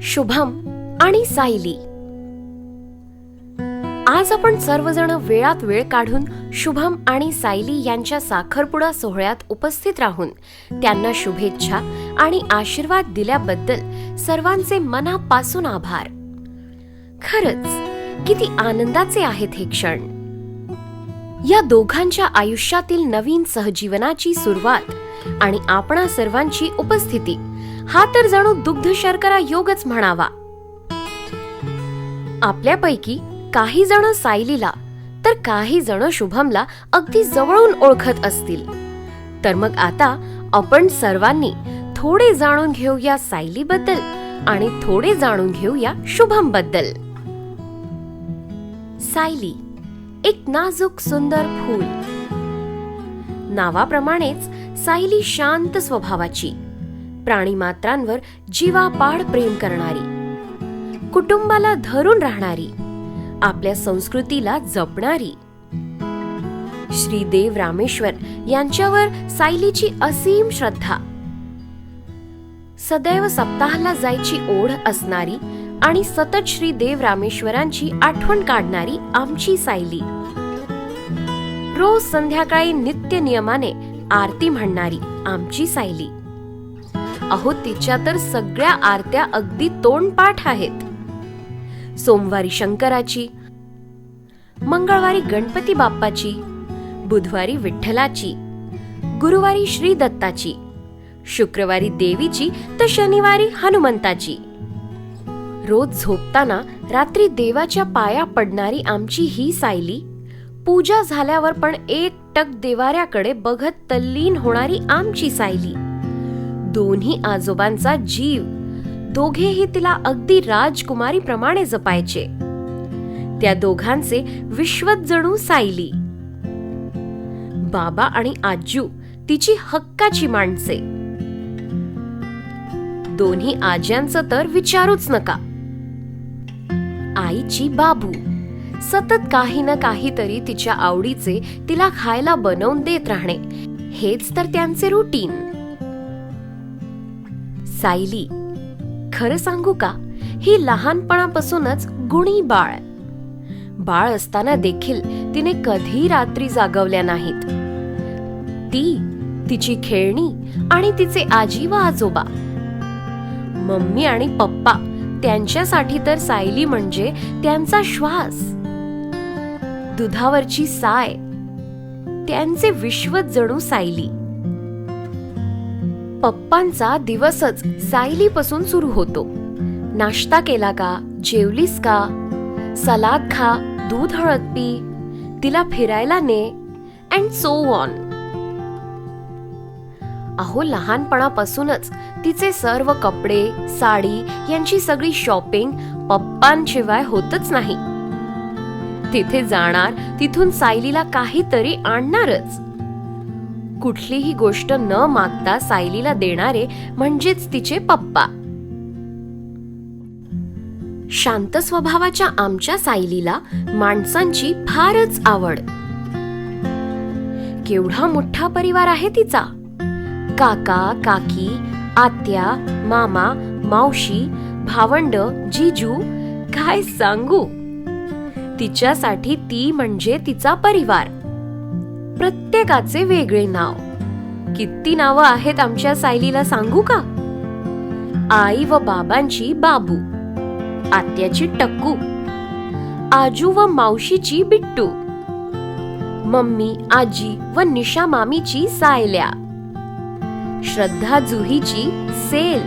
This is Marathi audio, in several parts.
शुभम आणि सायली. आज आपण सर्वजण वेळात वेळ काढून शुभम आणि सायली यांच्या साखरपुडा सोहळ्यात उपस्थित राहून त्यांना शुभेच्छा आणि आशीर्वाद दिल्याबद्दल सर्वांचे मनापासून आभार. खरंच किती आनंदाचे आहेत हे क्षण. या दोघांच्या आयुष्यातील नवीन सहजीवनाची सुरुवात आणि आपणा सर्वांची उपस्थिती हा तर जणू दुग्ध शर्करा योगच म्हणावा. आपल्यापैकी काही जण सायलीला तर काही जण शुभमला अगदी जवळून ओळखत असतील. तर मग आता आपण सर्वांनी थोडे जाणून घेऊया सायलीबद्दल आणि थोडे जाणून घेऊया शुभमबद्दल. सायली एक नाजूक सुंदर फूल. नावाप्रमाणेच सायली शांत स्वभावाची, प्राणीमात्रांवर जीवापाड प्रेम करणारी, कुटुंबाला धरून राहणारी, आपल्या संस्कृतीला जपणारी. श्रीदेव रामेश्वर यांच्यावर सायलीची असीम श्रद्धा, सदैव सप्ताहाला जायची ओढ असणारी आणि सतत श्रीदेव रामेश्वरांची आठवण काढणारी आमची सायली. रोज संध्याकाळी नित्य नियमाने आरती म्हणणारी आमची सायली. अहो, तिच्या तर सगळ्या आरत्या अगदी तोंडपाठ आहेत. सोमवारी शंकराची, मंगळवारी गणपती बाप्पाची, बुधवारी विठ्ठलाची, गुरुवारी श्री दत्ताची, शुक्रवारी देवीची तर शनिवारी हनुमंताची. रोज झोपताना रात्री देवाच्या पाया पडणारी आमची ही सायली, पूजा झाल्यावर पण एकटक देवाऱ्याकडे बघत तल्लीन होणारी आमची सायली. दोन्ही आजोबांचा जीव, दोघेही तिला अगदी राजकुमारी प्रमाणे जपायचे. त्या दोघांचे विश्वच जणू सायली. बाबा आणि आजू तिची हक्काची माणसे. दोन्ही आज्यांचं तर विचारूच नका. आईची बाबू सतत काही ना काहीतरी तिच्या आवडीचे तिला खायला बनवून देत राहणे, हेच तर त्यांचे रुटीन. सायली, खरं सांगू का, ही लहानपणापासूनच गुणी बाळ. बाळ असताना देखील तिने कधी रात्री जागवल्या नाहीत. तिची खेळणी आणि तिचे आजी व आजोबा, मम्मी आणि पप्पा, त्यांच्यासाठी तर सायली म्हणजे त्यांचा श्वास. दुधावरची साय, त्यांचे विश्वच जणू सायली. पप्पांचा दिवसच सायलीपासून सुरू होतो. नाश्ता केला का, जेवलीस का, सलाद खा, दूध हळद पी, तिला फिरायला ने, अँड सो ऑन. अहो, लहानपणापासूनच तिचे सर्व कपडे, साडी यांची सगळी शॉपिंग पप्पांशिवाय होतच नाही. तिथे जाणार, तिथून सायलीला काहीतरी आणणारच. कुठलीही गोष्ट न मागता सायलीला देणारे म्हणजेच तिचे पप्पा. शांत स्वभावाच्या आमच्या सायलीला माणसांची फारच आवड. केवढा मोठा परिवार आहे तिचा. काका, काकी, आत्या, मामा, मावशी, भावंड, जिजू, काय सांगू. तिच्यासाठी ती म्हणजे तिचा परिवार. प्रत्येकाचे वेगळे नाव. किती नावं आहेत आमच्या सायलीला सांगू का. आई व बाबांची बाबू, आत्याची टक्कू, आजू व मावशीची बिट्टू, मम्मी, आजी व निशा मामीची सायल्या, श्रद्धा जुहीची सेल,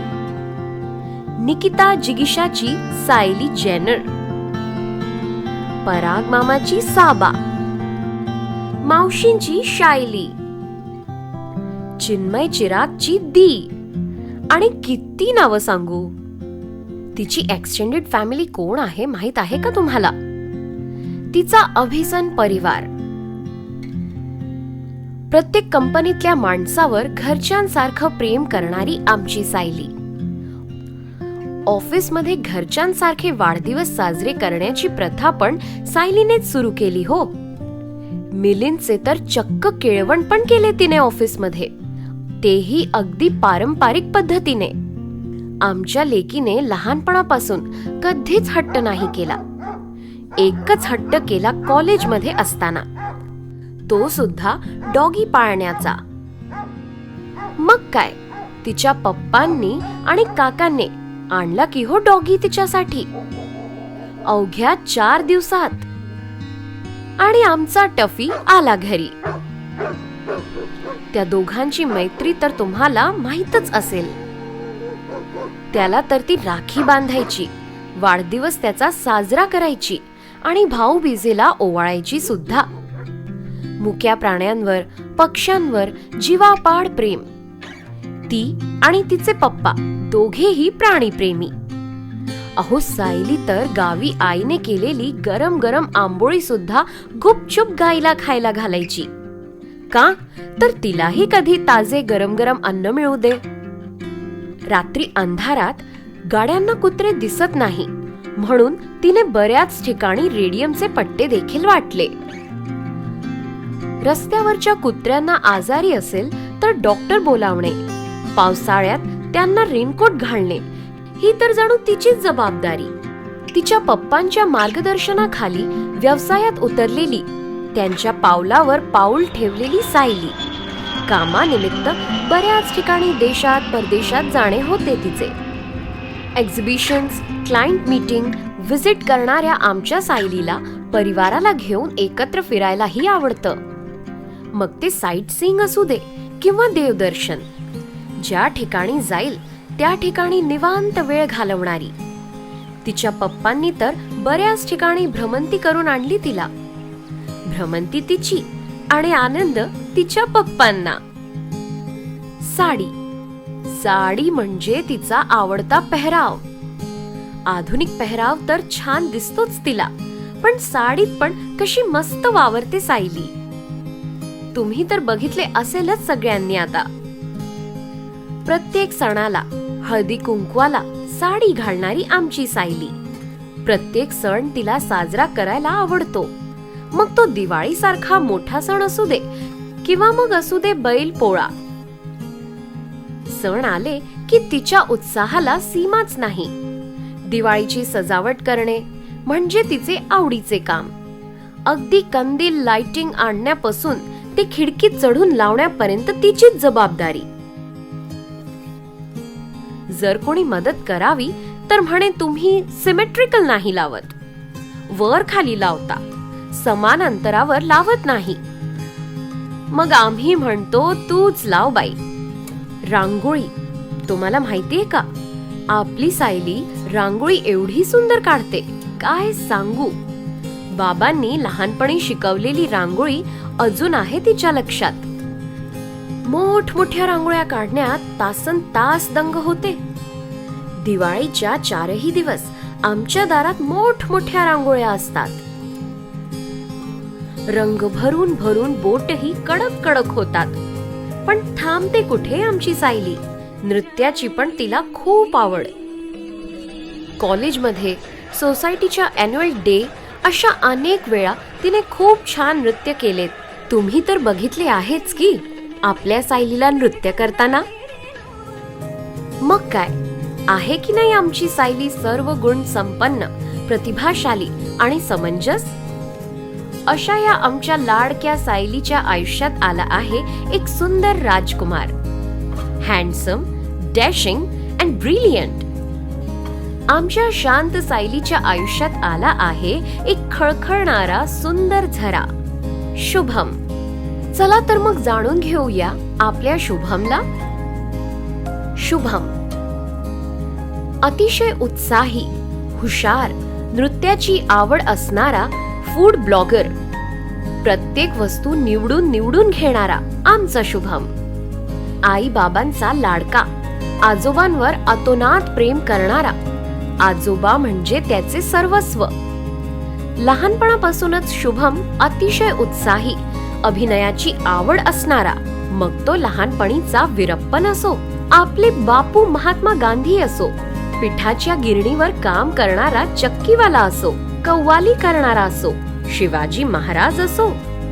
निकिता जिगिशाची सायली जेनर, पराग मामाची साबा, मावशींची शायली, चिन्मय चिरागची दी, आणि किती नावं सांगू. तिची एक्सटेंडेड फॅमिली कोण आहे माहित आहे का तुम्हाला? तिचा अभिसन परिवार. प्रत्येक कंपनीतल्या माणसावर घरच्यांसारखं प्रेम करणारी आमची सायली. ऑफिसमध्ये घरच्यांसारखे वाढदिवस साजरे करण्याची प्रथा पण सायलीनेच सुरू केली हो. मिलिंदचे तर चक्क केळवण पण केले तिने ऑफिसमध्ये, तेही अगदी पारंपरिक पद्धतीने. आमच्या लेकीने लहानपणापासून कधीच हट्ट नाही केला. एकच हट्ट केला कॉलेजमध्ये असताना, तो सुद्धा डॉगी पाळण्याचा. मग काय, तिच्या पप्पांनी आणि काकांनी आणला की हो डॉगी तिच्यासाठी, अवघ्या 4 दिवसात. आणि आमचा टफी आला घरी. त्या दोघांची मैत्री तर तुम्हाला माहीतच असेल. त्याला तर ती राखी बांधायची, वाढदिवस त्याचा साजरा करायची आणि भाऊबीजेला ओवाळायची सुद्धा. मुक्या प्राण्यांवर, पक्ष्यांवर जीवापाड प्रेम. ती आणि तिचे पप्पा दोघेही प्राणीप्रेमी. अहो, सायली तर गावी आईने केलेली गरम गरम आंबोळी सुद्धा गुपचूप गाईला खायला घालायची. का तर तिलाही कधी ताजे गरम गरम अन्न मिळू दे. रात्री अंधारात गाड्यांना कुत्रे दिसत नाही म्हणून तिने बऱ्याच ठिकाणी रेडियमचे पट्टे देखील वाटले. रस्त्यावरच्या कुत्र्यांना आजारी असेल तर डॉक्टर बोलावणे, पावसाळ्यात त्यांना रेनकोट घालणे, ही तर जणू तिचीच जबाबदारी. तिच्या पप्पांच्या मार्गदर्शनाखाली व्यवसायात उतरलेली, त्यांच्या पावलावर पाऊल ठेवलेली सायली. कामानिमित्त बऱ्याच ठिकाणी देशात परदेशात जाणे होते तिचे. एक्झिबिशन्स, क्लायंट मीटिंग, व्हिजिट करणाऱ्या आमच्या सायलीला परिवाराला घेऊन एकत्र फिरायलाही आवडतं. मग ते साईट सीइंग असू दे किंवा देवदर्शन, ज्या ठिकाणी जाईल त्या ठिकाणी निवांत वेळ घालवणारी. तिच्या पप्पांनी तर बऱ्याच ठिकाणी भ्रमंती करून आणली तिला. भ्रमंती तिची आणि आनंद तिच्या पप्पांना. साडी, साडी म्हणजे तिचा आवडता पेहराव. आधुनिक पेहराव तर छान दिसतोच तिला, पण साडीत पण कशी मस्त वावरते सायली. तुम्ही तर बघितले असेलच सगळ्यांनी आता. प्रत्येक सणाला, हळदी कुंकवाला साडी घालणारी आमची सायली. प्रत्येक सण तिला साजरा करायला आवडतो. मग तो दिवाळी सारखा मोठा सण असू दे किंवा मग असू दे बैल पोळा. सण आले की तिच्या उत्साहाला सीमाच नाही. दिवाळीची सजावट करणे म्हणजे तिचे आवडीचे काम. अगदी कंदील लाइटिंग आणण्यापासून ते खिडकीत चढून लावण्यापर्यंत तिचीच जबाबदारी. जर कोणी मदत करावी तर म्हणे तुम्ही सिमेट्रिकल नाही लावत, वर खाली लावता, समान अंतरावर लावत नाही. मग आम्ही म्हणतो तूच लाव बाई. रांगोळी, तुम्हाला माहितीये का, आपली सायली रांगोळी एवढी सुंदर काढते, काय सांगू. बाबांनी लहानपणी शिकवलेली रांगोळी अजून आहे तिच्या लक्षात. मोठमोठ्या रांगोळ्या काढण्यात तासन तास दंग होते. दिवाळीच्या 4ही दिवस आमच्या दारात मोठमोठ्या रांगोळ्या असतात. रंग भरून भरून बोटही कडक कडक होतात. पण थांबते कुठे आमची सायली. नृत्याची पण तिला खूप आवड. कॉलेजमध्ये, सोसायटीच्या अॅन्युअल डे अशा अनेक वेळा तिने खूप छान नृत्य केलेत. तुम्ही तर बघितले आहेच की आपल्या सायलीला नृत्य करताना. मग काय, आहे की नाही आमची सायली सर्व गुण संपन्न, प्रतिभाशाली आणि समंजस. अशा या आमच्या लाडक्या सायलीच्या आयुष्यात आला आहे एक सुंदर राजकुमार. Handsome, dashing and brilliant. आमच्या शांत सायलीच्या आयुष्यात आला आहे एक खळखळणारा सुंदर झरा, शुभम. चला तर मग जाणून घेऊया आपल्या शुभमला. शुभम अतिशय उत्साही, हुशार, नृत्याची आवड असणारा फूड ब्लॉगर, प्रत्येक वस्तू निवडून निवडून घेणारा आमचा शुभम. आई बाबांचा लाडका, आजोबांवर अतोनात प्रेम करणारा. आजोबा म्हणजे त्याचे सर्वस्व. लहानपणापासूनच शुभम अतिशय उत्साही, अभिनयाची आवड असणारा. मग तो लहानपणीचा वीरप्पन असो, आपले बापू महात्मा गांधी असो, पिठाच्या गिरणीवर काम करणारा चक्कीवाला असो, कव्वाली करणारा असो, शिवाजी महाराज असो,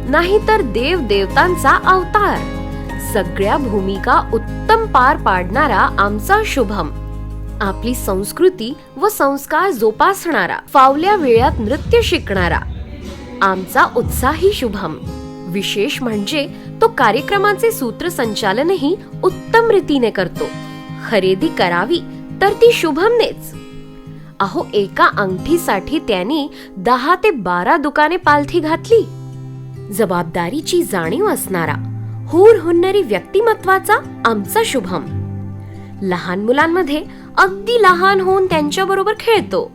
नाहीतर देव देवतांचा अवतार, सगळ्या भूमिका उत्तम पार पाडणारा आमचा शुभम. आपली संस्कृती व संस्कार जोपासणारा, फावल्या वेळात नृत्य शिकणारा आमचा उत्साही शुभम. विशेष म्हणजे तो कार्यक्रमाचे सूत्रसंचालनही उत्तम रीतीने करतो. खरेदी करावी तर ती शुभमनेच. अहो, एका अंगठीसाठी त्यांनी 10 ते 12 दुकाने पालथी घातली. जबाबदारीची जाणीव असणारा, हुरहुन्नरी व्यक्तिमत्वाचा आमचा शुभम. लहान मुलांमध्ये अगदी लहान होऊन त्यांच्याबरोबर खेळतो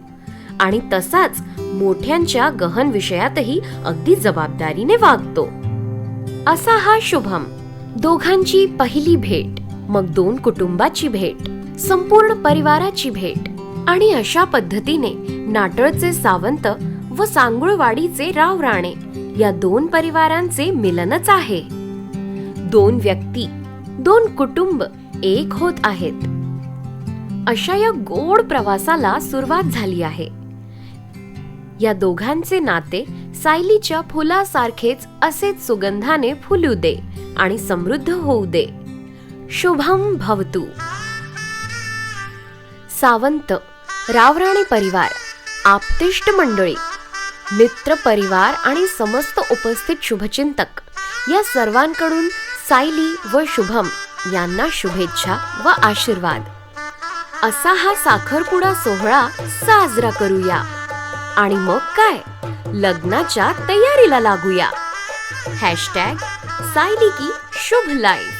आणि तसाच मोठ्यांच्या गहन विषयातही अगदी जबाबदारीने वागतो. असा हा शुभम. दोघांची पहिली भेट, मग 2 कुटुंबाची भेट, संपूर्ण परिवाराची भेट आणि अशा पद्धतीने नाटळचे सावंत व सांगुळवाडीचे राव राणे या 2 परिवारांचे मिलनच आहे. 2 व्यक्ती, 2 कुटुंब एक होत आहेत. अशा या गोड प्रवासाला सुरुवात झाली आहे. या दोघांचे नाते सायलीच्या फुलासारखेच असेच सुगंधाने फुलू दे आणि समृद्ध होऊ दे. शुभम भवतु. सावंत, रावराणे परिवार, आप्तेष्ट मंडळी, मित्र परिवार आणि समस्त उपस्थित शुभचिंतक या सर्वांकडून सायली व शुभम यांना शुभेच्छा व आशीर्वाद. असा हा साखरपुडा सोहळा साजरा करूया आणि मग काय, लग्नाच्या तयारीला लागूया. # सायली की शुभ लाईफ.